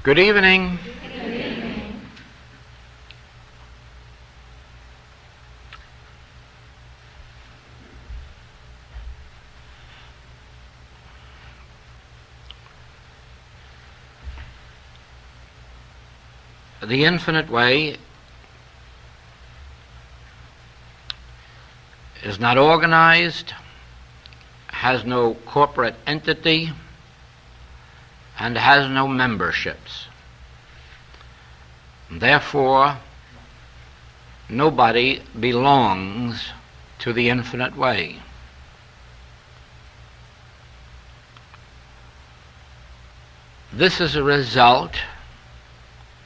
Good evening. Good evening. The infinite way is not organized, has no corporate entity, and has no memberships. Therefore, nobody belongs to the infinite way. This is a result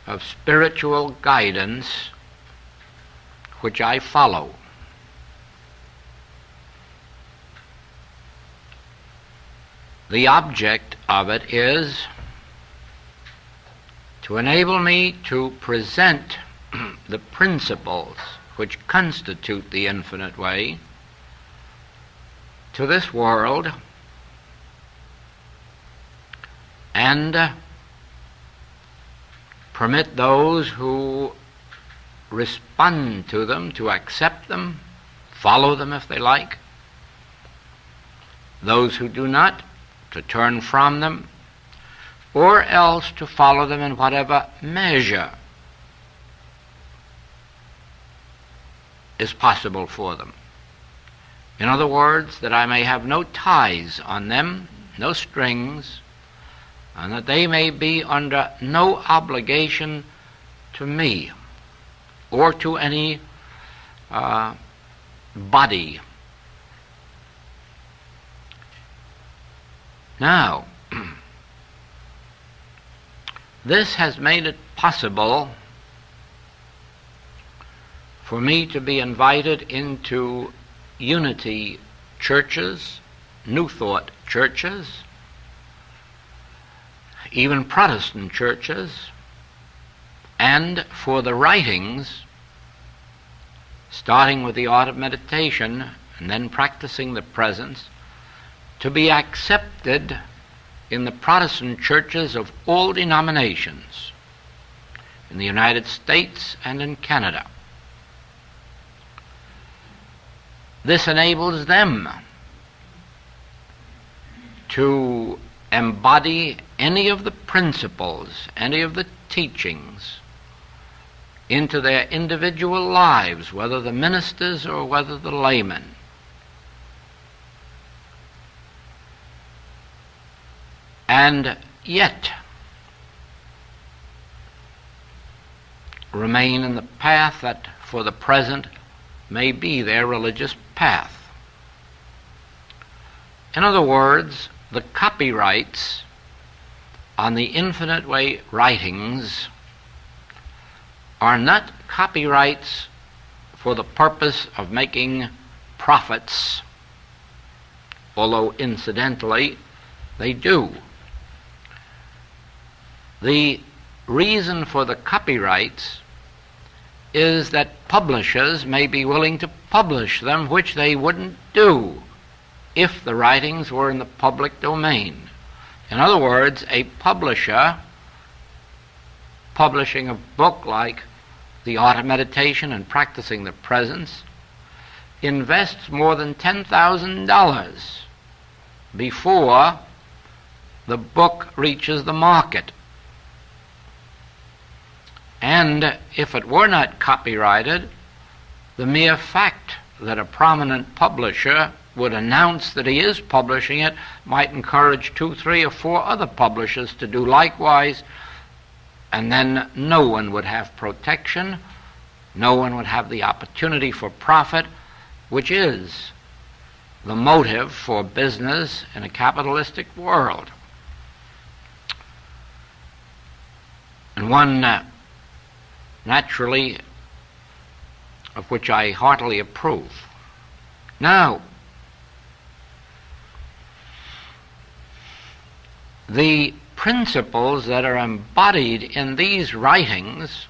of spiritual guidance which I follow. The object of it is to enable me to present the principles which constitute the infinite way to this world and permit those who respond to them to accept them, follow them if they like, those who do not, to turn from them, or else to follow them in whatever measure is possible for them. In other words, that I may have no ties on them, no strings, and that they may be under no obligation to me or to any body. Now, this has made it possible for me to be invited into unity churches, New Thought churches, even Protestant churches, and for the writings, starting with the art of meditation and then practicing the presence, to be accepted in the Protestant churches of all denominations in the United States and in Canada. This enables them to embody any of the principles, any of the teachings into their individual lives, whether the ministers or whether the laymen. And yet remain in the path that for the present may be their religious path. In other words, the copyrights on the infinite way writings are not copyrights for the purpose of making profits, although incidentally they do. The reason for the copyrights is that publishers may be willing to publish them, which they wouldn't do if the writings were in the public domain. In other words, a publisher publishing a book like The Art of Meditation and Practicing the Presence invests more than $10,000 before the book reaches the market. And if it were not copyrighted, the mere fact that a prominent publisher would announce that he is publishing it might encourage 2, 3, or 4 other publishers to do likewise, and then no one would have protection, no one would have the opportunity for profit, which is the motive for business in a capitalistic world. And one naturally of which I heartily approve. Now, the principles that are embodied in these writings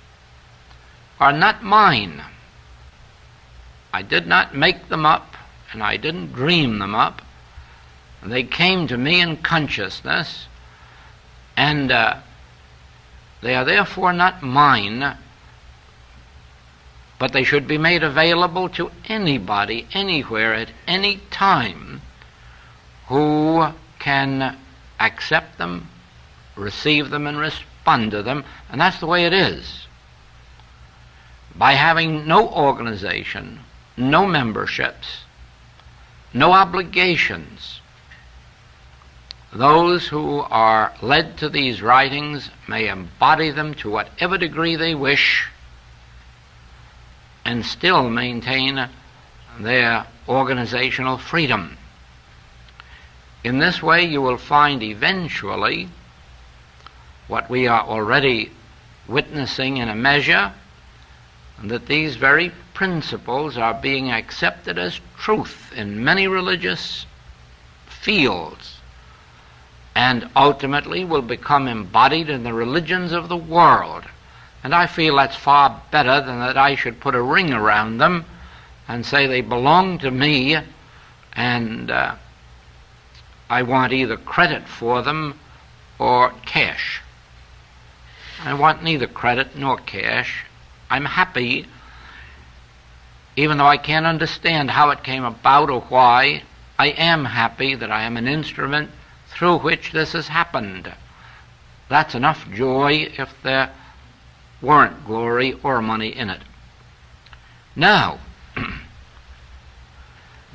are not mine. I did not make them up, and I didn't dream them up. They came to me in consciousness, and They are therefore not mine, but they should be made available to anybody, anywhere, at any time, who can accept them, receive them, and respond to them. And that's the way it is. By having no organization, no memberships, no obligations, those who are led to these writings may embody them to whatever degree they wish and still maintain their organizational freedom. In this way, you will find eventually what we are already witnessing in a measure, that these very principles are being accepted as truth in many religious fields, and ultimately will become embodied in the religions of the world. And I feel that's far better than that I should put a ring around them and say they belong to me, and I want either credit for them or cash. I want neither credit nor cash. I'm happy, even though I can't understand how it came about or why, I am happy that I am an instrument through which this has happened. That's enough joy if there weren't glory or money in it. Now,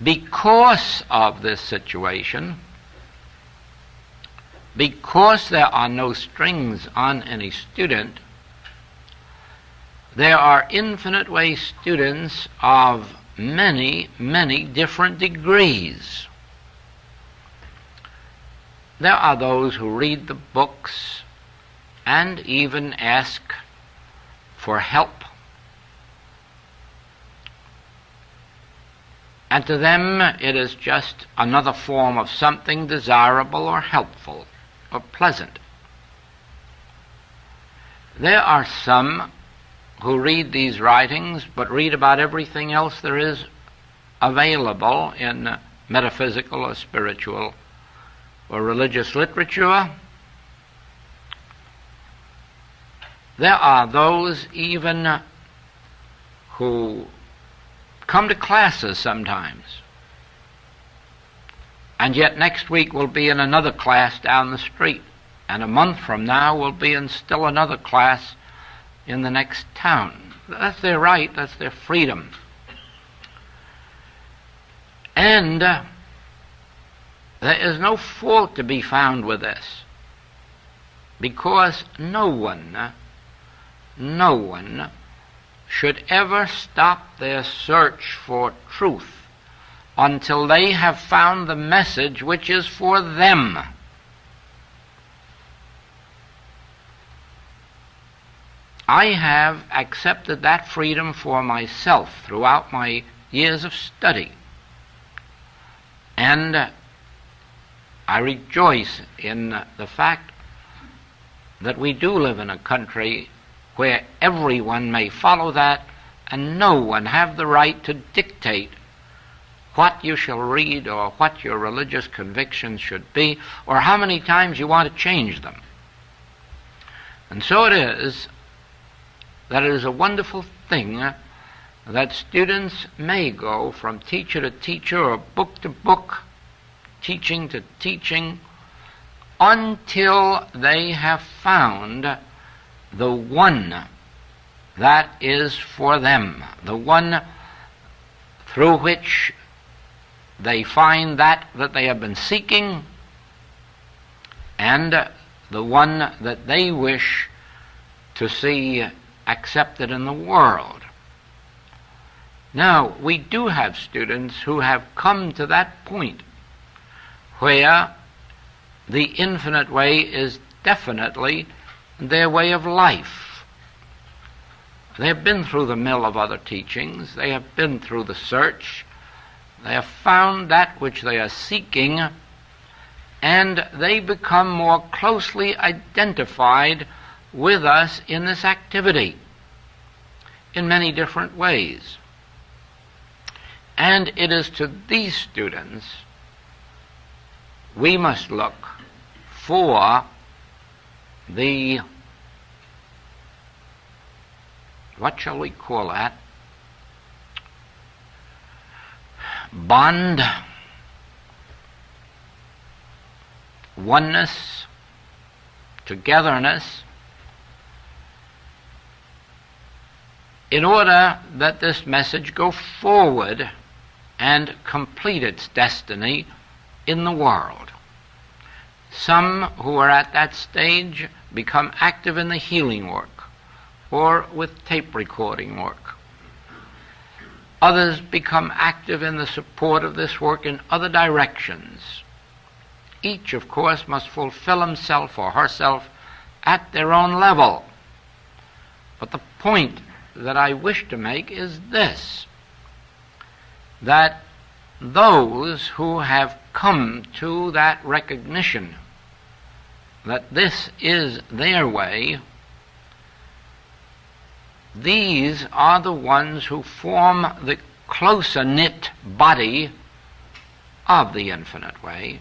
because of this situation, because there are no strings on any student, there are infinite way students of many, many different degrees. There are those who read the books and even ask for help. And to them it is just another form of something desirable or helpful or pleasant. There are some who read these writings but read about everything else there is available in metaphysical or spiritual or religious literature. There are those even who come to classes sometimes, and yet next week will be in another class down the street, and a month from now will be in still another class in the next town. That's their right, that's their freedom. And there is no fault to be found with this, because no one should ever stop their search for truth until they have found the message which is for them. I have accepted that freedom for myself throughout my years of study, and I rejoice in the fact that we do live in a country where everyone may follow that, and no one have the right to dictate what you shall read or what your religious convictions should be or how many times you want to change them. And so it is that it is a wonderful thing that students may go from teacher to teacher or book to book, teaching to teaching, until they have found the one that is for them, the one through which they find that they have been seeking, and the one that they wish to see accepted in the world. Now, we do have students who have come to that point where the infinite way is definitely their way of life. They have been through the mill of other teachings. They have been through the search. They have found that which they are seeking, and they become more closely identified with us in this activity in many different ways. And it is to these students we must look for the what shall we call that? Bond, oneness, togetherness, in order that this message go forward and complete its destiny in the world. Some who are at that stage become active in the healing work or with tape recording work. Others become active in the support of this work in other directions. Each, of course, must fulfill himself or herself at their own level. But the point that I wish to make is this, that those who have come to that recognition that this is their way, these are the ones who form the closer knit body of the infinite way,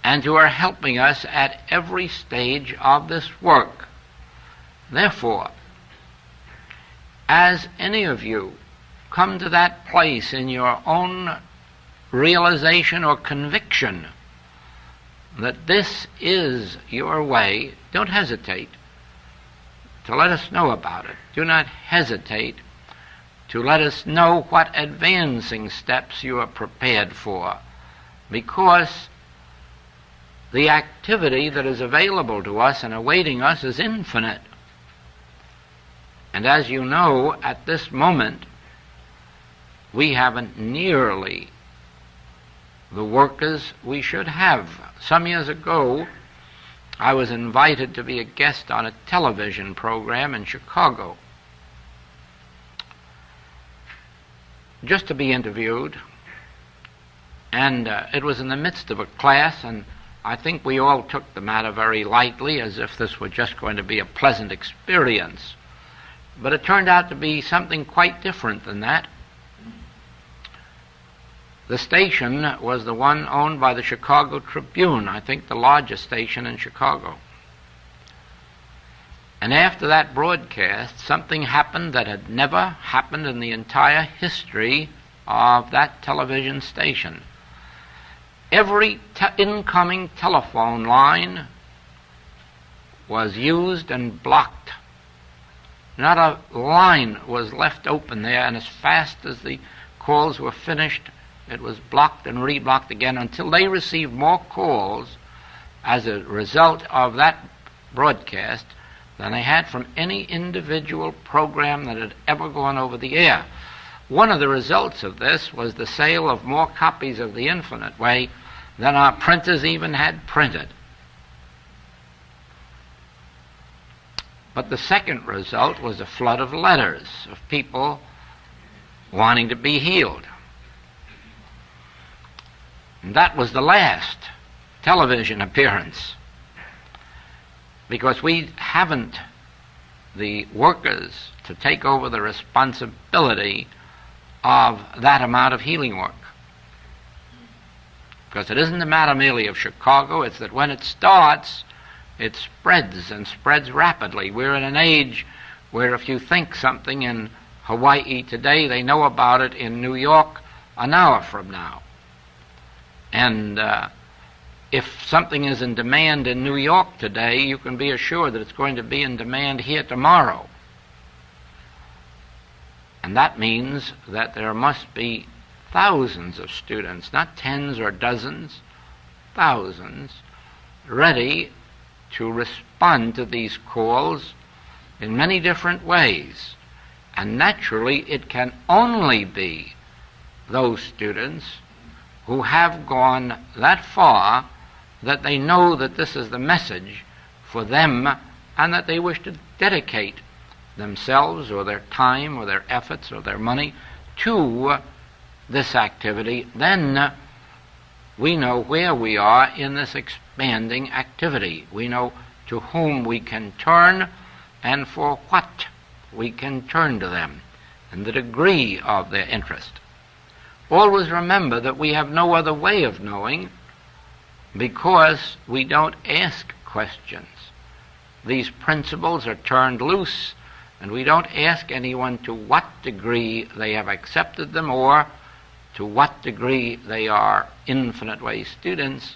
and who are helping us at every stage of this work. Therefore, as any of you come to that place in your own realization or conviction that this is your way, don't hesitate to let us know about it. Do not hesitate to let us know what advancing steps you are prepared for, because the activity that is available to us and awaiting us is infinite. And as you know, at this moment, we haven't nearly the workers we should have. Some years ago, I was invited to be a guest on a television program in Chicago, just to be interviewed, and it was in the midst of a class, and I think we all took the matter very lightly, as if this were just going to be a pleasant experience. But it turned out to be something quite different than that. The station was the one owned by the Chicago Tribune, I think the largest station in Chicago. And after that broadcast, something happened that had never happened in the entire history of that television station. Every incoming telephone line was used and blocked. Not a line was left open there, and as fast as the calls were finished, it was blocked and reblocked again until they received more calls as a result of that broadcast than they had from any individual program that had ever gone over the air. One of the results of this was the sale of more copies of The Infinite Way than our printers even had printed. But the second result was a flood of letters of people wanting to be healed. And that was the last television appearance, because we haven't the workers to take over the responsibility of that amount of healing work. Because it isn't a matter merely of Chicago, it's that when it starts, it spreads and spreads rapidly. We're in an age where if you think something in Hawaii today, they know about it in New York an hour from now. And if something is in demand in New York today, you can be assured that it's going to be in demand here tomorrow. And that means that there must be thousands of students, not tens or dozens, thousands, ready to respond to these calls in many different ways. And naturally, it can only be those students who have gone that far that they know that this is the message for them and that they wish to dedicate themselves or their time or their efforts or their money to this activity. Then we know where we are in this expanding activity. We know to whom we can turn and for what we can turn to them and the degree of their interest. Always remember that we have no other way of knowing, because we don't ask questions. These principles are turned loose And we don't ask anyone to what degree they have accepted them or to what degree they are infinite way students,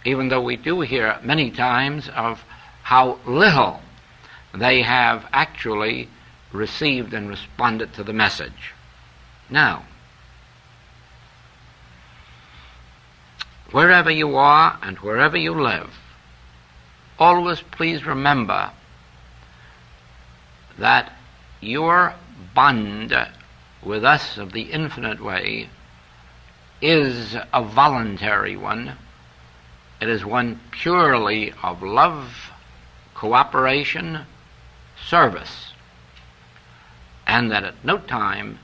even though we do hear many times of how little they have actually received and responded to the message. Now, wherever you are and wherever you live, always please remember that your bond with us of the infinite way is a voluntary one. It is one purely of love, cooperation, service, and that at no time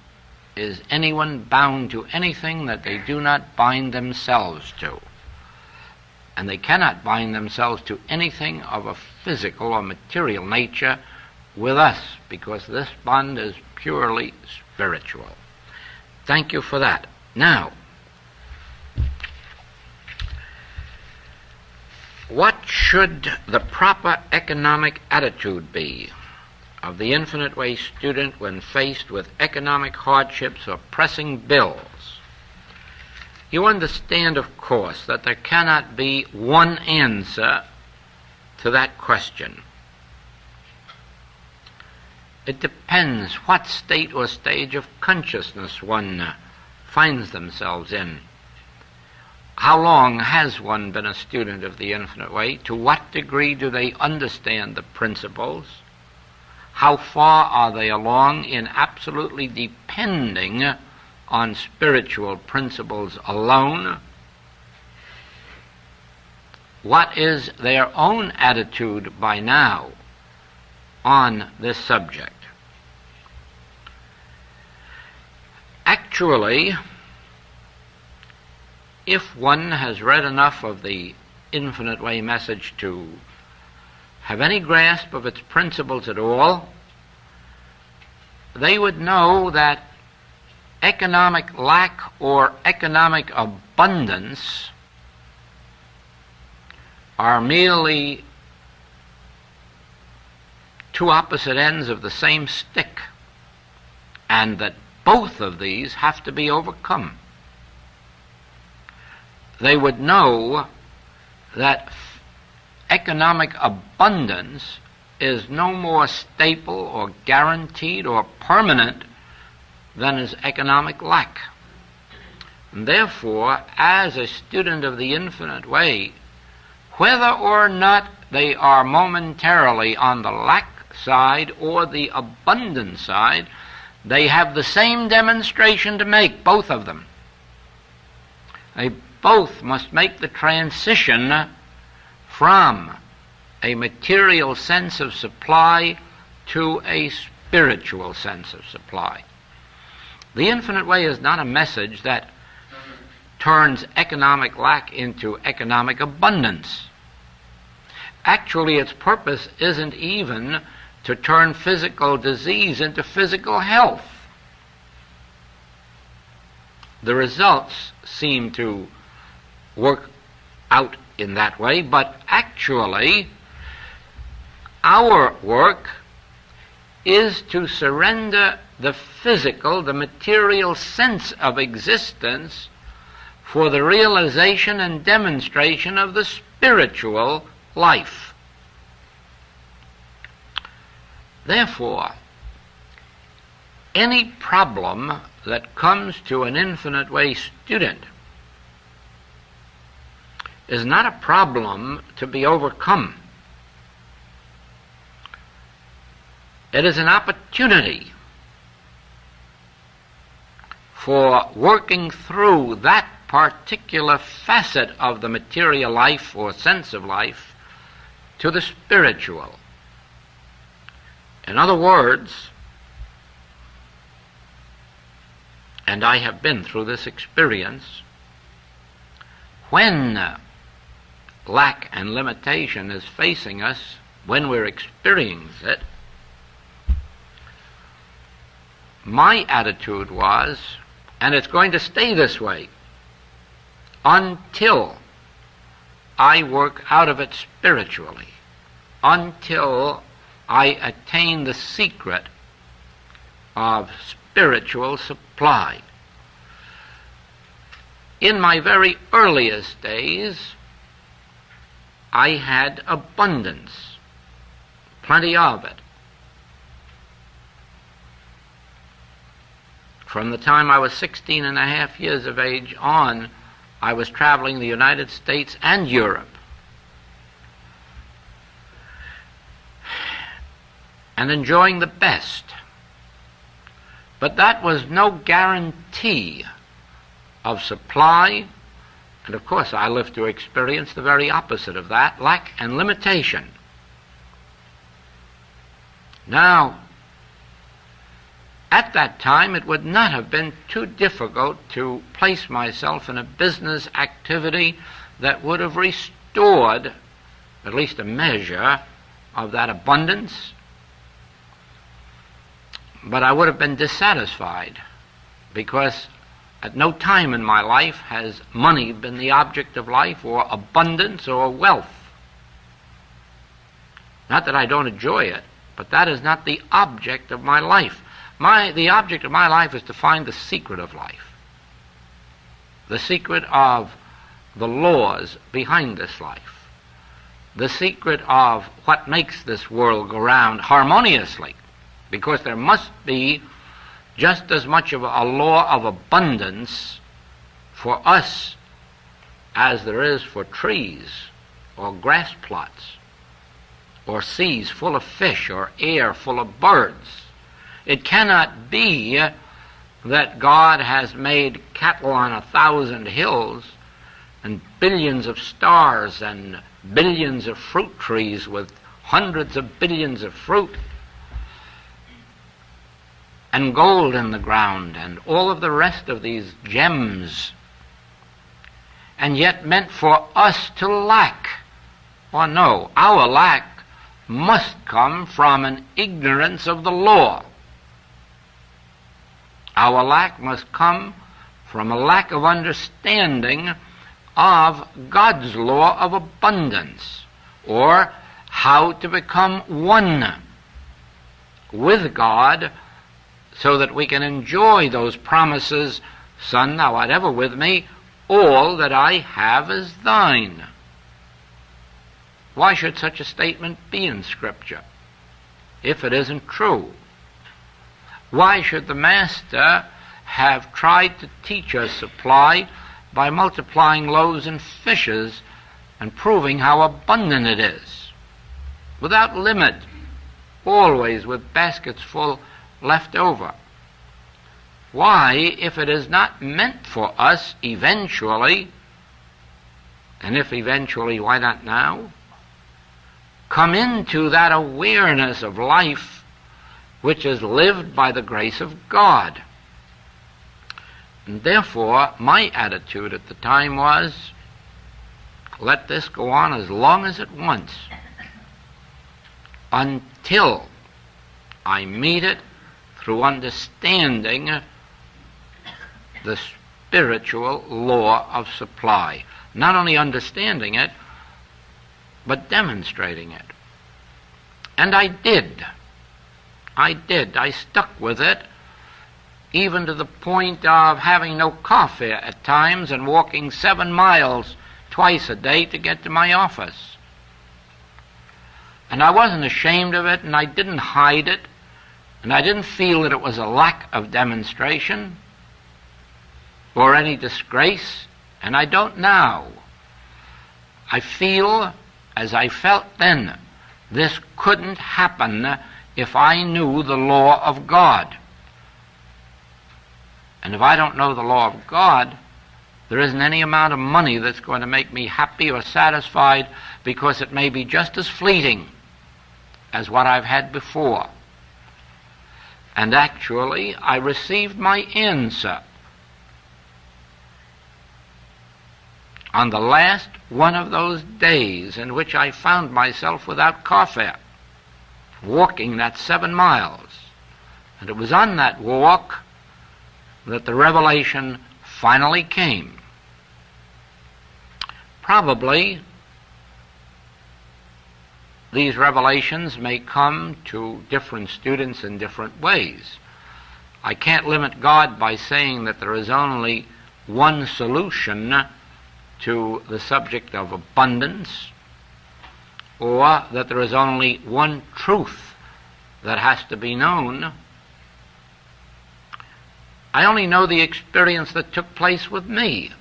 is anyone bound to anything that they do not bind themselves to. And they cannot bind themselves to anything of a physical or material nature with us, because this bond is purely spiritual. Thank you for that. Now, what should the proper economic attitude be of the infinite way student when faced with economic hardships or pressing bills? You understand, of course, that there cannot be one answer to that question. It depends what state or stage of consciousness one finds themselves in. How long has one been a student of the infinite way? To what degree do they understand the principles? How far are they along in absolutely depending on spiritual principles alone? What is their own attitude by now on this subject? Actually, if one has read enough of the infinite way message to have any grasp of its principles at all, they would know that economic lack or economic abundance are merely two opposite ends of the same stick, and that both of these have to be overcome. They would know that economic abundance is no more staple or guaranteed or permanent than is economic lack. And therefore, as a student of the infinite way, whether or not they are momentarily on the lack side or the abundance side, they have the same demonstration to make, both of them. They both must make the transition from a material sense of supply to a spiritual sense of supply. The infinite way is not a message that turns economic lack into economic abundance. Actually, its purpose isn't even to turn physical disease into physical health. The results seem to work out in that way, but actually our work is to surrender the physical, the material sense of existence for the realization and demonstration of the spiritual life. Therefore, any problem that comes to an infinite way student is not a problem to be overcome. It is an opportunity for working through that particular facet of the material life or sense of life to the spiritual. In other words, and I have been through this experience, when lack and limitation is facing us, when we're experiencing it, my attitude was, and it's going to stay this way until I work out of it spiritually, until I attained the secret of spiritual supply. In my very earliest days, I had abundance, plenty of it. From the time I was 16 and a half years of age on, I was traveling the United States and Europe. And enjoying the best. But that was no guarantee of supply, and of course I lived to experience the very opposite of that, lack and limitation. Now, at that time it would not have been too difficult to place myself in a business activity that would have restored at least a measure of that abundance, but I would have been dissatisfied, because at no time in my life has money been the object of life, or abundance, or wealth. Not that I don't enjoy it, but that is not the object of my life. The object of my life is to find the secret of life, the secret of the laws behind this life, the secret of what makes this world go round harmoniously, because there must be just as much of a law of abundance for us as there is for trees or grass plots or seas full of fish or air full of birds. It cannot be that God has made cattle on 1,000 hills and billions of stars and billions of fruit trees with hundreds of billions of fruit and gold in the ground and all of the rest of these gems, and yet meant for us to lack. Or no, our lack must come from an ignorance of the law. Our lack must come from a lack of understanding of God's law of abundance, or how to become one with God, so that we can enjoy those promises, Son, thou art ever with me, all that I have is thine. Why should such a statement be in Scripture if it isn't true? Why should the Master have tried to teach us supply by multiplying loaves and fishes and proving how abundant it is, without limit, always with baskets full left over? Why, if it is not meant for us eventually, and if eventually, why not now, come into that awareness of life which is lived by the grace of God? And therefore, my attitude at the time was, let this go on as long as it wants, until I meet it through understanding the spiritual law of supply. Not only understanding it, but demonstrating it. And I did. I stuck with it, even to the point of having no coffee at times and walking 7 miles twice a day to get to my office. And I wasn't ashamed of it, and I didn't hide it, and I didn't feel that it was a lack of demonstration or any disgrace, and I don't now. I feel, as I felt then, this couldn't happen if I knew the law of God. And if I don't know the law of God, there isn't any amount of money that's going to make me happy or satisfied, because it may be just as fleeting as what I've had before. And actually, I received my answer on the last one of those days in which I found myself without coffee, walking that 7 miles. And it was on that walk that the revelation finally came. these revelations may come to different students in different ways. I can't limit God by saying that there is only one solution to the subject of abundance, or that there is only one truth that has to be known. I only know the experience that took place with me.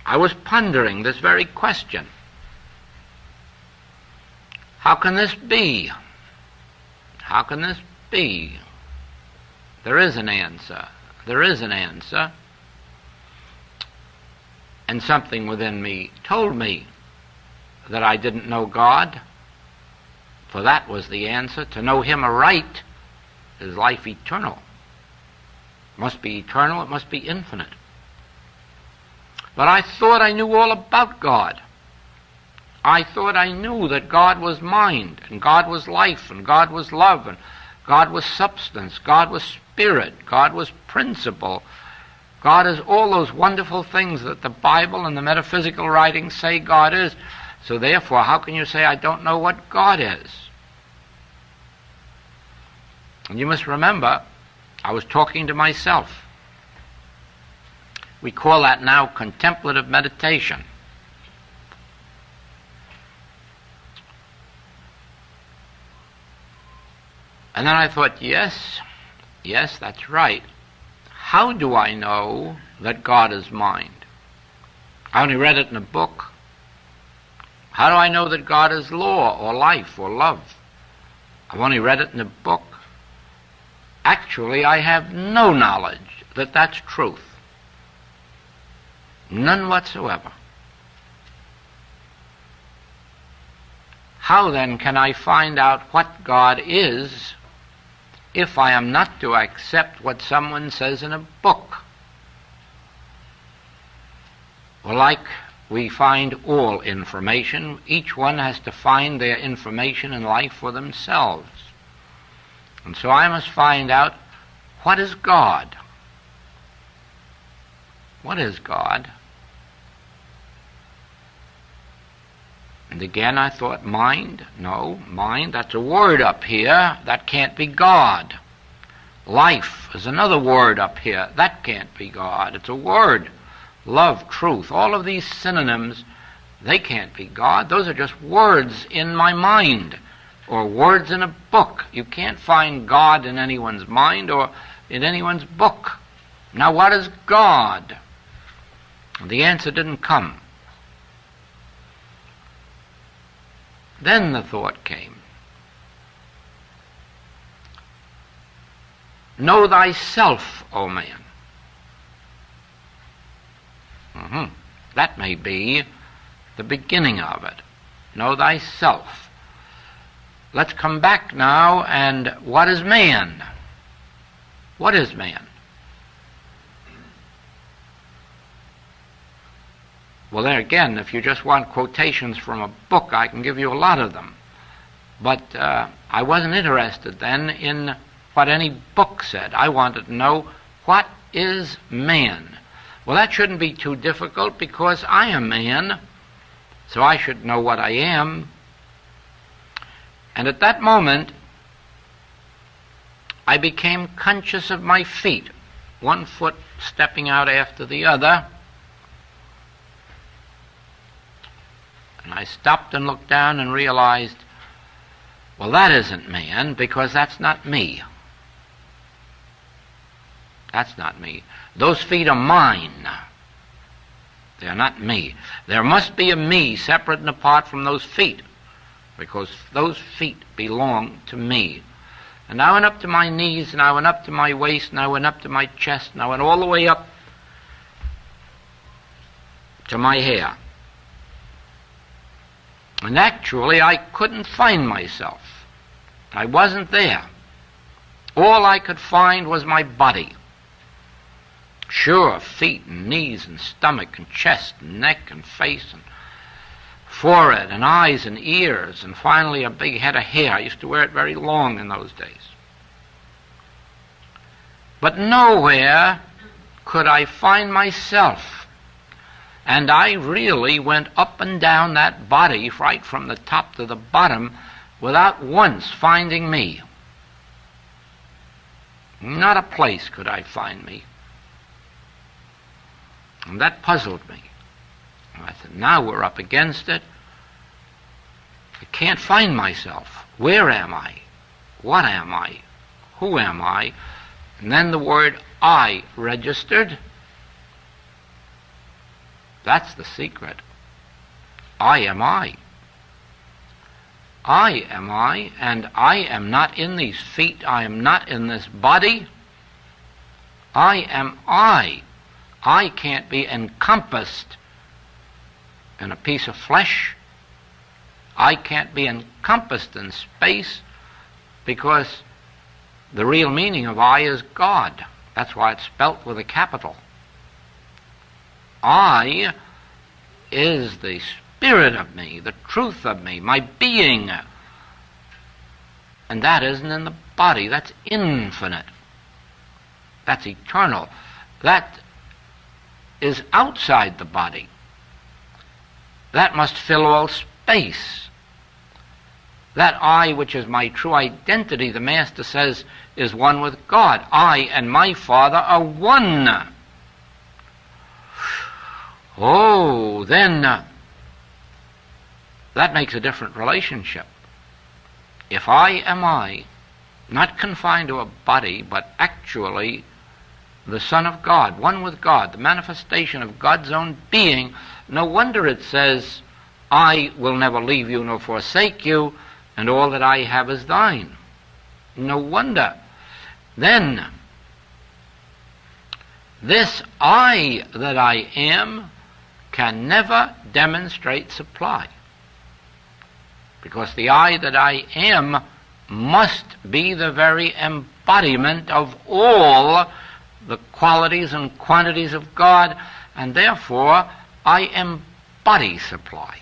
I was pondering this very question. How can this be? How can this be? There is an answer. There is an answer. And something within me told me that I didn't know God, for that was the answer. To know Him aright is life eternal. It must be eternal, it must be infinite. But I thought I knew all about God. I thought I knew that God was mind, and God was life, and God was love, and God was substance, God was spirit, God was principle. God is all those wonderful things that the Bible and the metaphysical writings say God is. So therefore, how can you say I don't know what God is? And you must remember, I was talking to myself. We call that now contemplative meditation. And then I thought, yes, that's right. How do I know that God is mind? I only read it in a book. How do I know that God is law or life or love? I've only read it in a book. Actually, I have no knowledge that that's truth. None whatsoever. How then can I find out what God is if I am not to accept what someone says in a book? Well, like we find all information, each one has to find their information in life for themselves. And so I must find out, what is God? What is God? And again I thought, mind? No, mind, that's a word up here. That can't be God. Life is another word up here. That can't be God. It's a word. Love, truth, all of these synonyms, they can't be God. Those are just words in my mind, or words in a book. You can't find God in anyone's mind or in anyone's book. Now what is God? The answer didn't come. Then the thought came. Know thyself, O man. That may be the beginning of it. Know thyself. Let's come back now, and what is man? What is man? Well, there again, if you just want quotations from a book, I can give you a lot of them. But I wasn't interested then in what any book said. I wanted to know, what is man? Well, that shouldn't be too difficult, because I am man, so I should know what I am. And at that moment, I became conscious of my feet, one foot stepping out after the other. And I stopped and looked down and realized, well, that isn't man, because that's not me. That's not me. Those feet are mine. They're not me. There must be a me separate and apart from those feet, because those feet belong to me. And I went up to my knees, and I went up to my waist, and I went up to my chest, and I went all the way up to my hair. And actually, I couldn't find myself. I wasn't there. All I could find was my body. Sure, feet and knees and stomach and chest and neck and face and forehead and eyes and ears, and finally a big head of hair. I used to wear it very long in those days. But nowhere could I find myself. And I really went up and down that body, right from the top to the bottom, without once finding me. Not a place could I find me. And that puzzled me. And I said, now we're up against it. I can't find myself. Where am I? What am I? Who am I? And then the word I registered. That's the secret. I am I. I am I, and I am not in these feet. I am not in this body. I am I. I can't be encompassed in a piece of flesh. I can't be encompassed in space, because the real meaning of I is God. That's why it's spelt with a capital. I is the spirit of me, the truth of me, my being. And that isn't in the body. That's infinite. That's eternal. That is outside the body. That must fill all space. That I, which is my true identity, the Master says, is one with God. I and my Father are one. Oh, then that makes a different relationship. If I am I, not confined to a body, but actually the Son of God, one with God, the manifestation of God's own being, no wonder it says, I will never leave you nor forsake you, and all that I have is thine. No wonder. Then, this I that I am can never demonstrate supply, because the I that I am must be the very embodiment of all the qualities and quantities of God, and therefore I embody supply.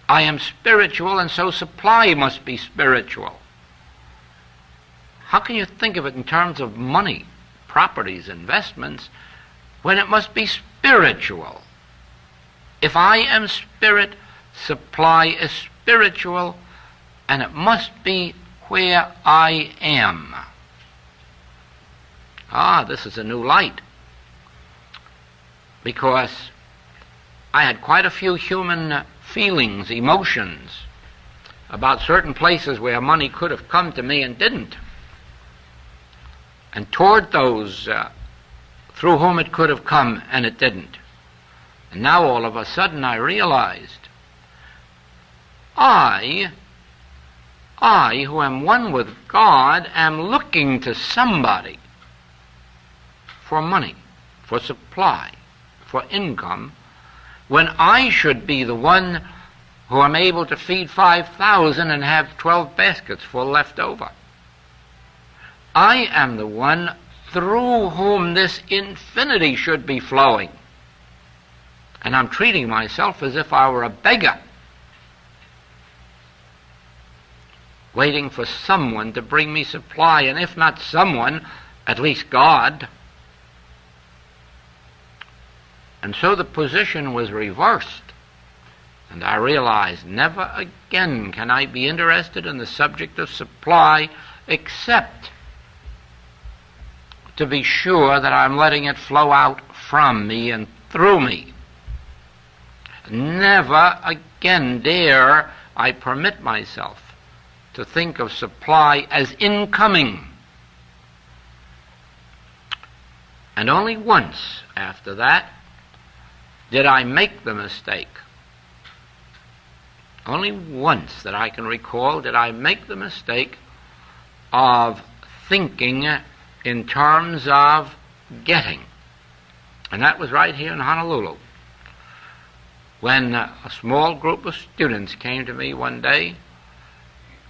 I am spiritual, and so supply must be spiritual. How can you think of it in terms of money, properties, investments, when it must be spiritual? If I am spirit, supply is spiritual, and it must be where I am. This is a new light, because I had quite a few human feelings, emotions, about certain places where money could have come to me and didn't, and toward those through whom it could have come and it didn't. And now all of a sudden I realized, I who am one with God, am looking to somebody for money, for supply, for income, when I should be the one who am able to feed 5,000 and have 12 baskets full left over. I am the one through whom this infinity should be flowing. And I'm treating myself as if I were a beggar, waiting for someone to bring me supply, and if not someone, at least God. And so the position was reversed, and I realized never again can I be interested in the subject of supply except to be sure that I'm letting it flow out from me and through me. Never again dare I permit myself to think of supply as incoming. And only once after that did I make the mistake. Only once that I can recall did I make the mistake of thinking in terms of getting. And that was right here in Honolulu, when a small group of students came to me one day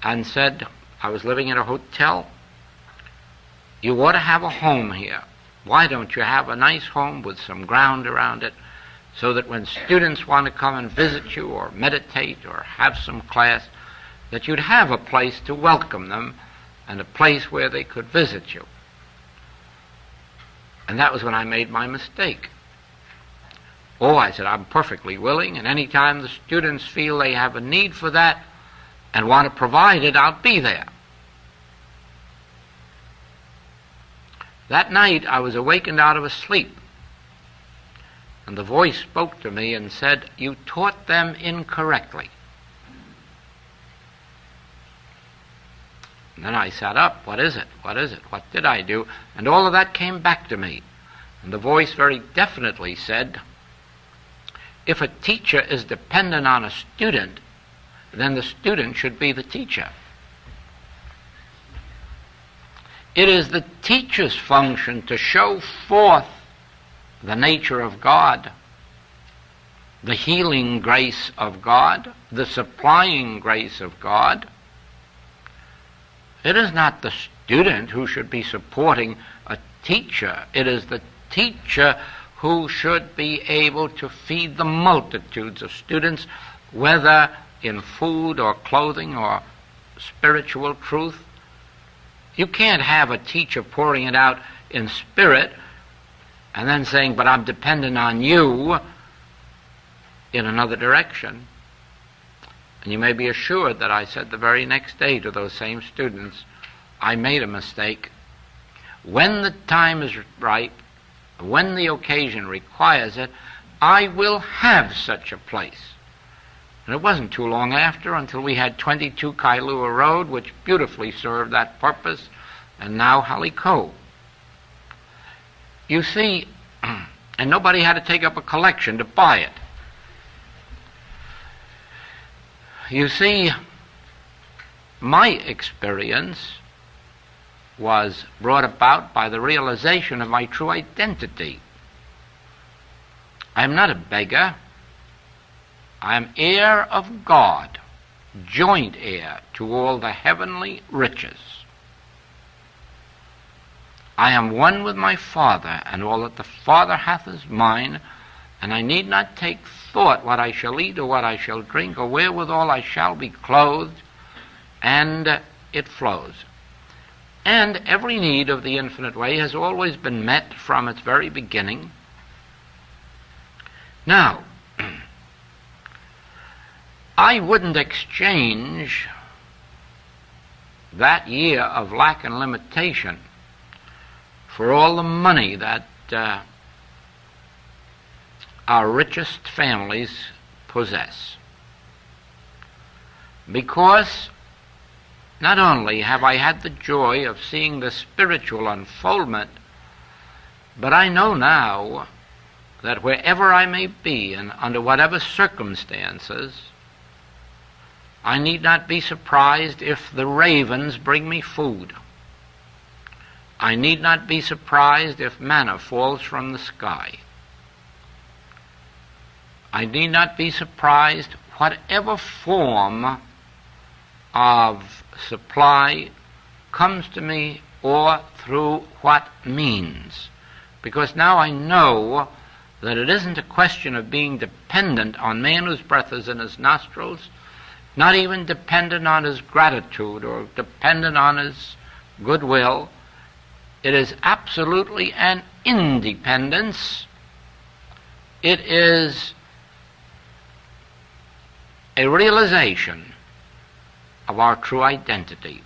and said, I was living in a hotel, you ought to have a home here. Why don't you have a nice home with some ground around it, so that when students want to come and visit you or meditate or have some class, that you'd have a place to welcome them and a place where they could visit you. And that was when I made my mistake. Oh, I said, I'm perfectly willing, and any time the students feel they have a need for that and want to provide it, I'll be there. That night I was awakened out of a sleep, and the voice spoke to me and said, you taught them incorrectly. And then I sat up. What is it? What is it? What did I do? And all of that came back to me. And the voice very definitely said, if a teacher is dependent on a student, then the student should be the teacher. It is the teacher's function to show forth the nature of God, the healing grace of God, the supplying grace of God. It is not the student who should be supporting a teacher. It is the teacher who should be able to feed the multitudes of students, whether in food or clothing or spiritual truth. You can't have a teacher pouring it out in spirit and then saying, but I'm dependent on you, in another direction. And you may be assured that I said the very next day to those same students, I made a mistake. When the time is right, when the occasion requires it, I will have such a place. And it wasn't too long after until we had 22 Kailua Road, which beautifully served that purpose, and now Haliko. You see, and nobody had to take up a collection to buy it. You see, my experience was brought about by the realization of my true identity. I am not a beggar. I am heir of God, joint heir to all the heavenly riches. I am one with my Father, and all that the Father hath is mine, and I need not take thought what I shall eat or what I shall drink or wherewithal I shall be clothed, and it flows. And every need of the infinite way has always been met from its very beginning. Now, I wouldn't exchange that year of lack and limitation for all the money that our richest families possess. Because not only have I had the joy of seeing the spiritual unfoldment, but I know now that wherever I may be and under whatever circumstances, I need not be surprised if the ravens bring me food. I need not be surprised if manna falls from the sky. I need not be surprised whatever form of supply comes to me or through what means. Because now I know that it isn't a question of being dependent on man whose breath is in his nostrils, not even dependent on his gratitude or dependent on his goodwill. It is absolutely an independence. It is a realization of our true identity.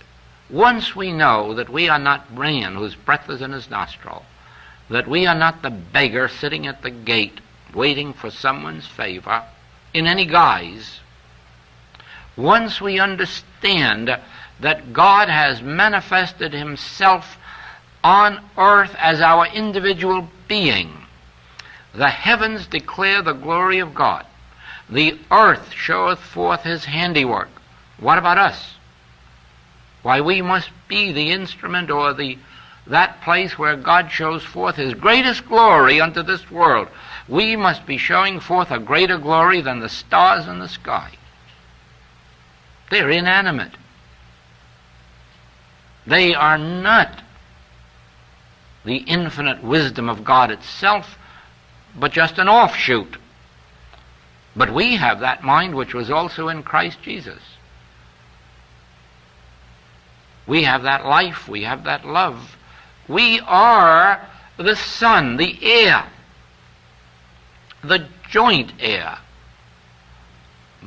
Once we know that we are not man whose breath is in his nostril, that we are not the beggar sitting at the gate waiting for someone's favor in any guise, once we understand that God has manifested himself on earth as our individual being, the heavens declare the glory of God. The earth showeth forth his handiwork. What about us? Why, we must be the instrument or that place where God shows forth his greatest glory unto this world. We must be showing forth a greater glory than the stars in the sky. They're inanimate. They are not the infinite wisdom of God itself, but just an offshoot. But we have that mind which was also in Christ Jesus. We have that life, we have that love. We are the sun, the air, the joint air.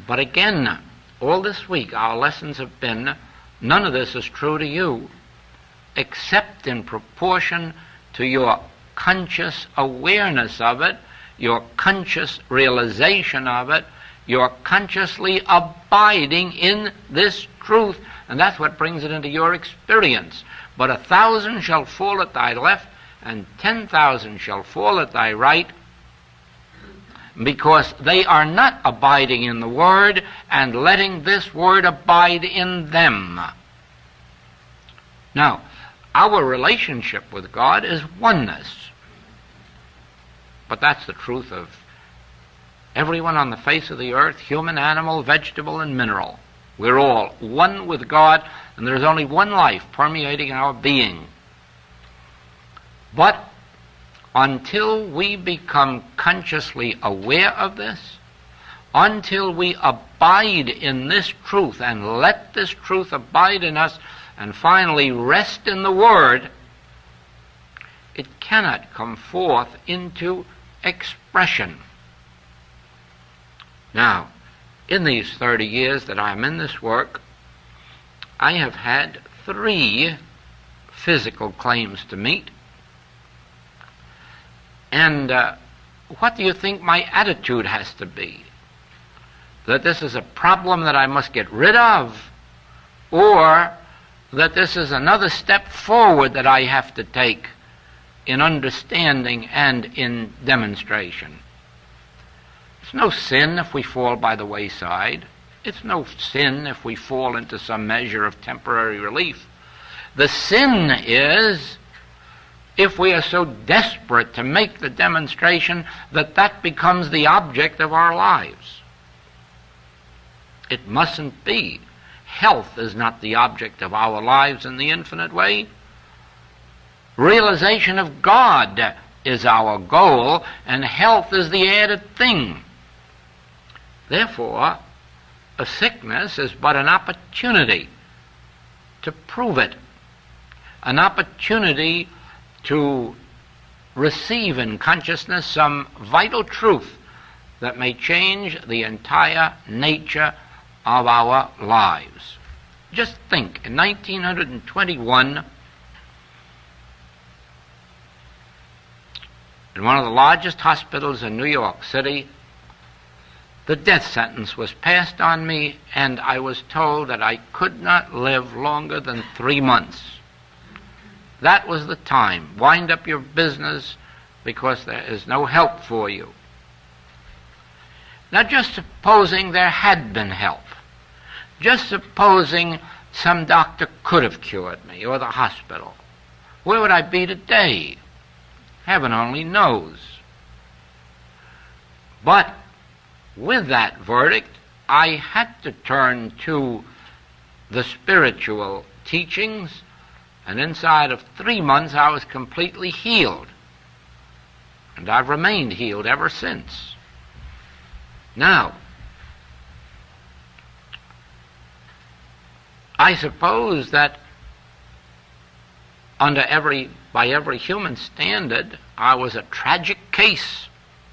But again, all this week our lessons have been, none of this is true to you, except in proportion to your conscious awareness of it, your conscious realization of it, your consciously abiding in this truth. And that's what brings it into your experience. But 1,000 shall fall at thy left, and 10,000 shall fall at thy right, because they are not abiding in the Word and letting this Word abide in them. Now, our relationship with God is oneness. But that's the truth of everyone on the face of the earth, human, animal, vegetable, and mineral. We're all one with God, and there's only one life permeating our being. But until we become consciously aware of this, until we abide in this truth and let this truth abide in us, and finally rest in the Word, it cannot come forth into expression. Now, in these 30 years that I'm in this work, I have had 3 physical claims to meet. And what do you think my attitude has to be? That this is a problem that I must get rid of, or that this is another step forward that I have to take in understanding and in demonstration? It's no sin if we fall by the wayside. It's no sin if we fall into some measure of temporary relief. The sin is if we are so desperate to make the demonstration that that becomes the object of our lives. It mustn't be. Health is not the object of our lives in the infinite way. Realization of God is our goal, and health is the added thing. Therefore, a sickness is but an opportunity to prove it, an opportunity to receive in consciousness some vital truth that may change the entire nature of our lives. Just think, in 1921, in one of the largest hospitals in New York City, the death sentence was passed on me, and I was told that I could not live longer than 3 months. That was the time. Wind up your business, because there is no help for you. Now, just supposing there had been help, just supposing some doctor could have cured me, or the hospital, where would I be today? Heaven only knows. But with that verdict, I had to turn to the spiritual teachings, and inside of 3 months I was completely healed. And I've remained healed ever since. Now, I suppose that by every human standard, I was a tragic case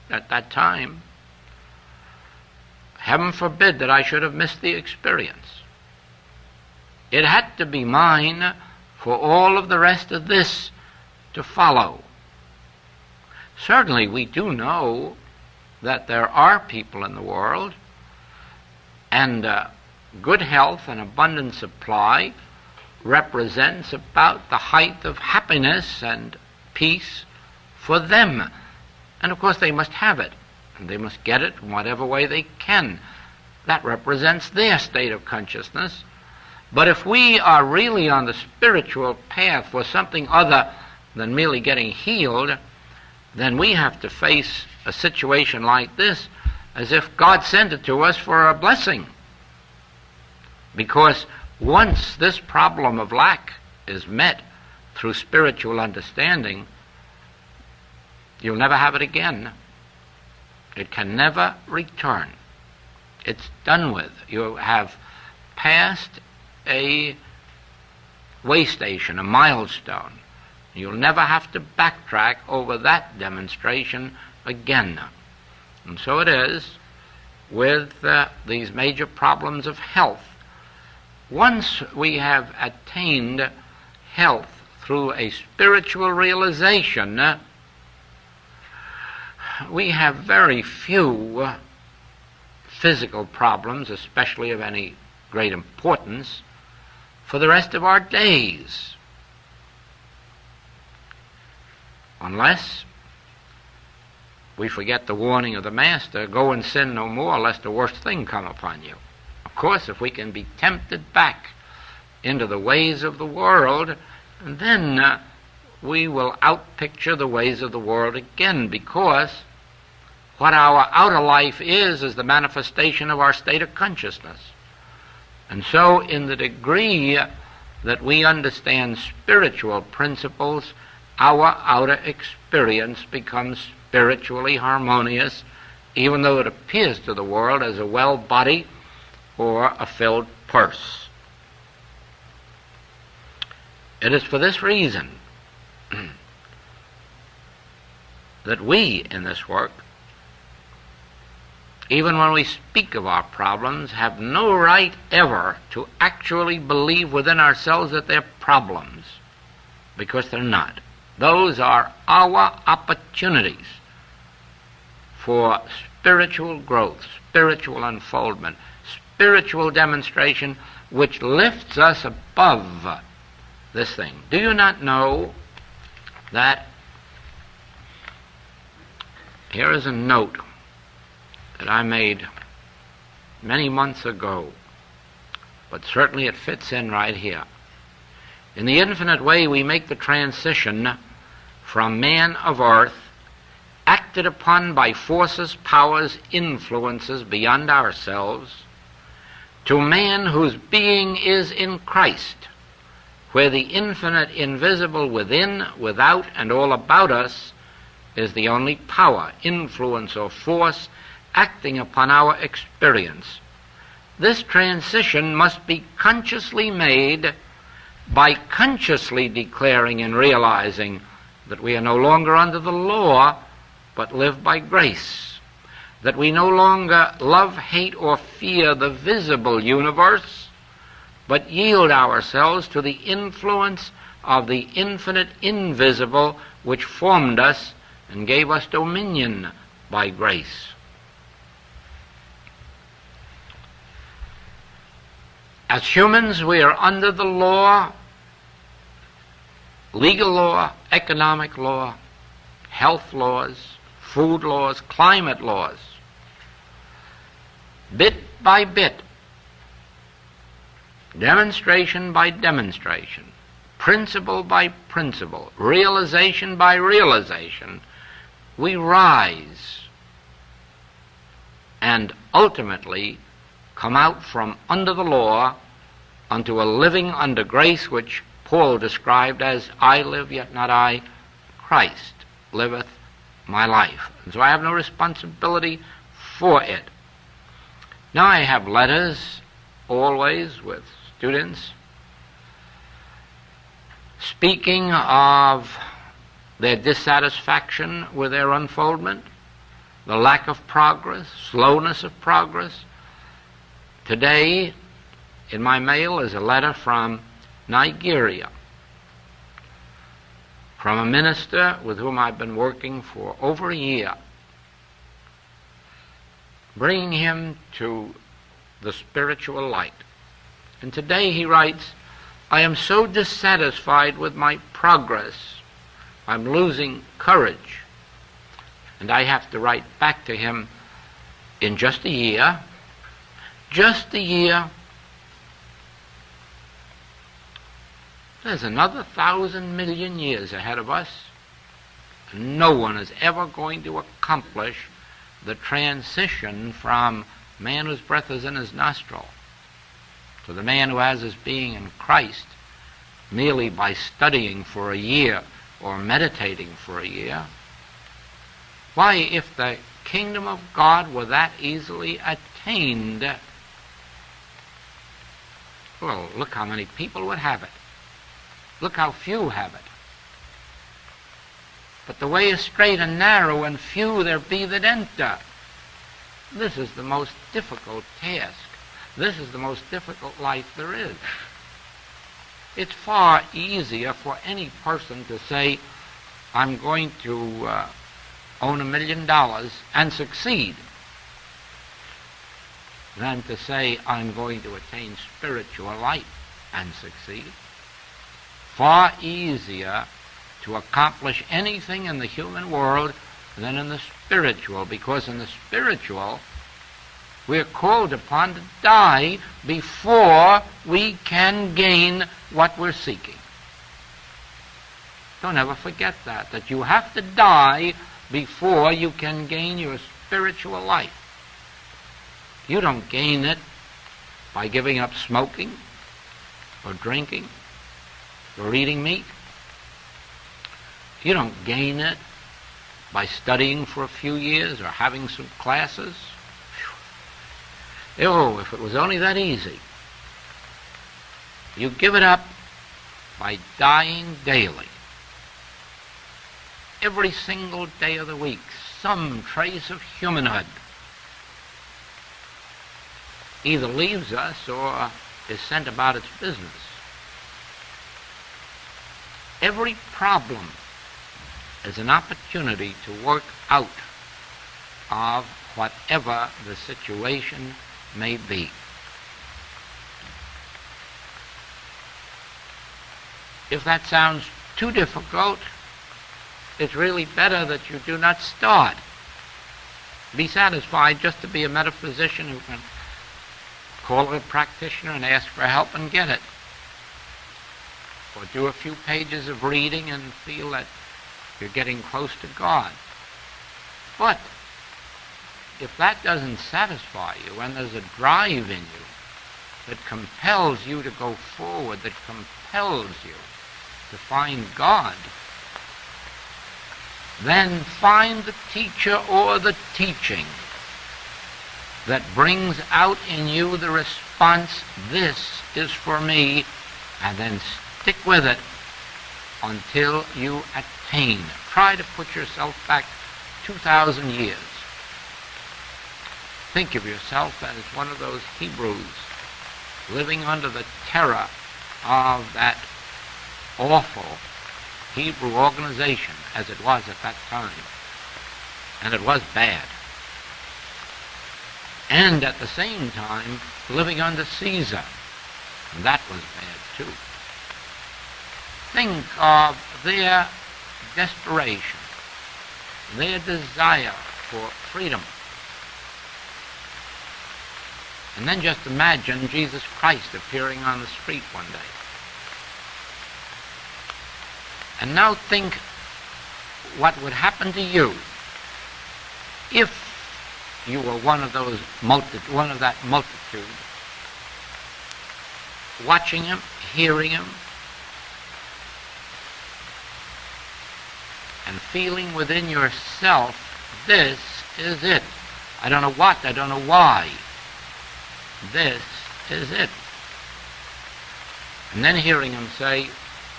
at that time. Heaven forbid that I should have missed the experience. It had to be mine for all of the rest of this to follow. Certainly we do know that there are people in the world, and good health and abundant supply represents about the height of happiness and peace for them. And of course they must have it, and they must get it in whatever way they can. That represents their state of consciousness. But if we are really on the spiritual path for something other than merely getting healed, then we have to face a situation like this as if God sent it to us for a blessing. Because once this problem of lack is met through spiritual understanding, you'll never have it again. It can never return. It's done with. You have passed a way station, a milestone. You'll never have to backtrack over that demonstration again. And so it is with these major problems of health. Once we have attained health through a spiritual realization, we have very few physical problems, especially of any great importance, for the rest of our days. Unless we forget the warning of the Master, go and sin no more, lest the worst thing come upon you. Of course, if we can be tempted back into the ways of the world, then we will outpicture the ways of the world again, because what our outer life is the manifestation of our state of consciousness. And so in the degree that we understand spiritual principles, our outer experience becomes spiritually harmonious, even though it appears to the world as a well body or a filled purse. It is for this reason that we in this work, even when we speak of our problems, have no right ever to actually believe within ourselves that they're problems, because they're not. Those are our opportunities for spiritual growth, spiritual unfoldment, spiritual demonstration, which lifts us above this thing. Do you not know that here is a note that I made many months ago, but certainly it fits in right here. In the infinite way, we make the transition from man of earth, acted upon by forces, powers, influences beyond ourselves, to man whose being is in Christ, where the infinite invisible within, without, and all about us is the only power, influence, or force acting upon our experience. This transition must be consciously made by consciously declaring and realizing that we are no longer under the law, but live by grace, that we no longer love, hate, or fear the visible universe, but yield ourselves to the influence of the infinite invisible which formed us and gave us dominion by grace. As humans, we are under the law, legal law, economic law, health laws, food laws, climate laws. Bit by bit, demonstration by demonstration, principle by principle, realization by realization, we rise and ultimately come out from under the law unto a living under grace, which Paul described as, I live, yet not I, Christ liveth my life. And so I have no responsibility for it. Now I have letters always with students speaking of their dissatisfaction with their unfoldment, the lack of progress, slowness of progress. Today, in my mail, is a letter from Nigeria, from a minister with whom I've been working for over a year, bringing him to the spiritual light. And today he writes, I am so dissatisfied with my progress, I'm losing courage. And I have to write back to him, in just a year, there's another 1,000 million years ahead of us. No one is ever going to accomplish the transition from man whose breath is in his nostril to the man who has his being in Christ merely by studying for a year or meditating for a year. Why, if the kingdom of God were that easily attained, well, look how many people would have it. Look how few have it. But the way is straight and narrow, and few there be that enter. This is the most difficult task. This is the most difficult life there is. It's far easier for any person to say, I'm going to own $1 million and succeed, than to say, I'm going to attain spiritual life and succeed. Far easier to accomplish anything in the human world than in the spiritual, because in the spiritual, we're called upon to die before we can gain what we're seeking. Don't ever forget that you have to die before you can gain your spiritual life. You don't gain it by giving up smoking or drinking or eating meat. You don't gain it by studying for a few years or having some classes. Oh, if it was only that easy. You give it up by dying daily. Every single day of the week, some trace of humanhood either leaves us or is sent about its business. Every problem is an opportunity to work out of whatever the situation may be. If that sounds too difficult, it's really better that you do not start. Be satisfied just to be a metaphysician who can call a practitioner and ask for help and get it. Or do a few pages of reading and feel that you're getting close to God. But if that doesn't satisfy you, and there's a drive in you that compels you to go forward, that compels you to find God, then find the teacher or the teaching that brings out in you the response, this is for me, and then stick with it until you attain. Try to put yourself back 2,000 years. Think of yourself as one of those Hebrews living under the terror of that awful Hebrew organization as it was at that time. And it was bad. And at the same time, living under Caesar. And that was bad too. Think of their desperation, their desire for freedom. And then just imagine Jesus Christ appearing on the street one day. And now think what would happen to you if you were one of that multitude, watching him, hearing him, and feeling within yourself, this is it. I don't know what, I don't know why. This is it. And then hearing him say,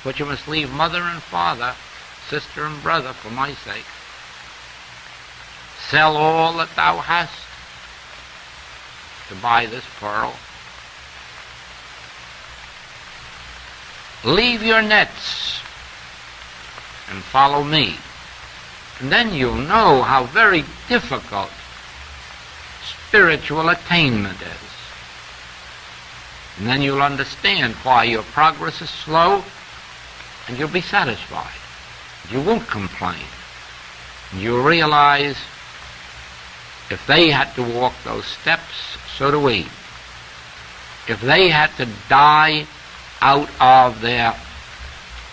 but you must leave mother and father, sister and brother for my sake. Sell all that thou hast to buy this pearl. Leave your nets and follow me. And then you'll know how very difficult spiritual attainment is. And then you'll understand why your progress is slow, and you'll be satisfied. You won't complain. And you'll realize if they had to walk those steps, so do we. If they had to die out of their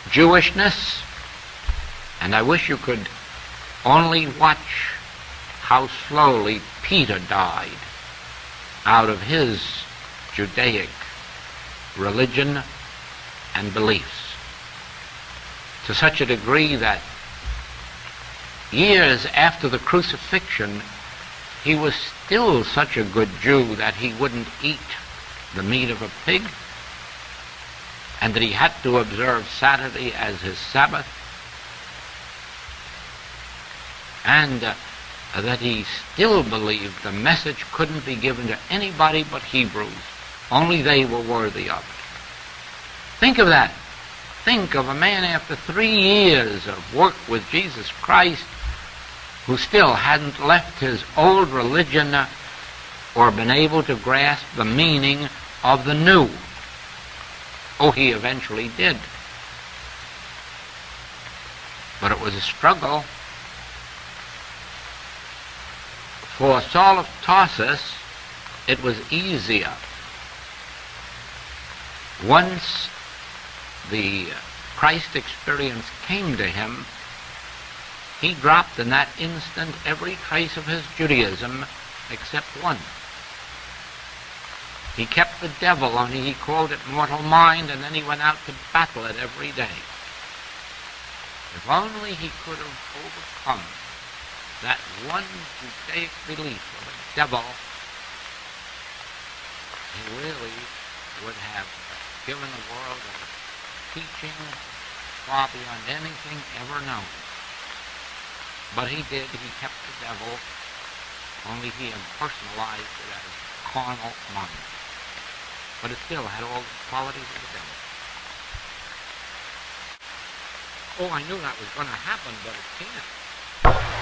Jewishness, and I wish you could only watch how slowly Peter died out of his Judaic religion and beliefs, to such a degree that years after the crucifixion, he was still such a good Jew that he wouldn't eat the meat of a pig, and that he had to observe Saturday as his Sabbath. and that he still believed the message couldn't be given to anybody but Hebrews. Only they were worthy of it. Think of that. Think of a man after 3 years of work with Jesus Christ who still hadn't left his old religion or been able to grasp the meaning of the new. Oh, he eventually did. But it was a struggle. For Saul of Tarsus, it was easier. Once the Christ experience came to him, he dropped in that instant every trace of his Judaism except one. He kept the devil, only he called it mortal mind, and then he went out to battle it every day. If only he could have overcome that one Judaic belief of a devil, he really would have given the world a teaching far beyond anything ever known. But he did. He kept the devil, only he impersonalized it as carnal mind. But it still had all the qualities of the devil. Oh, I knew that was going to happen, but it can't.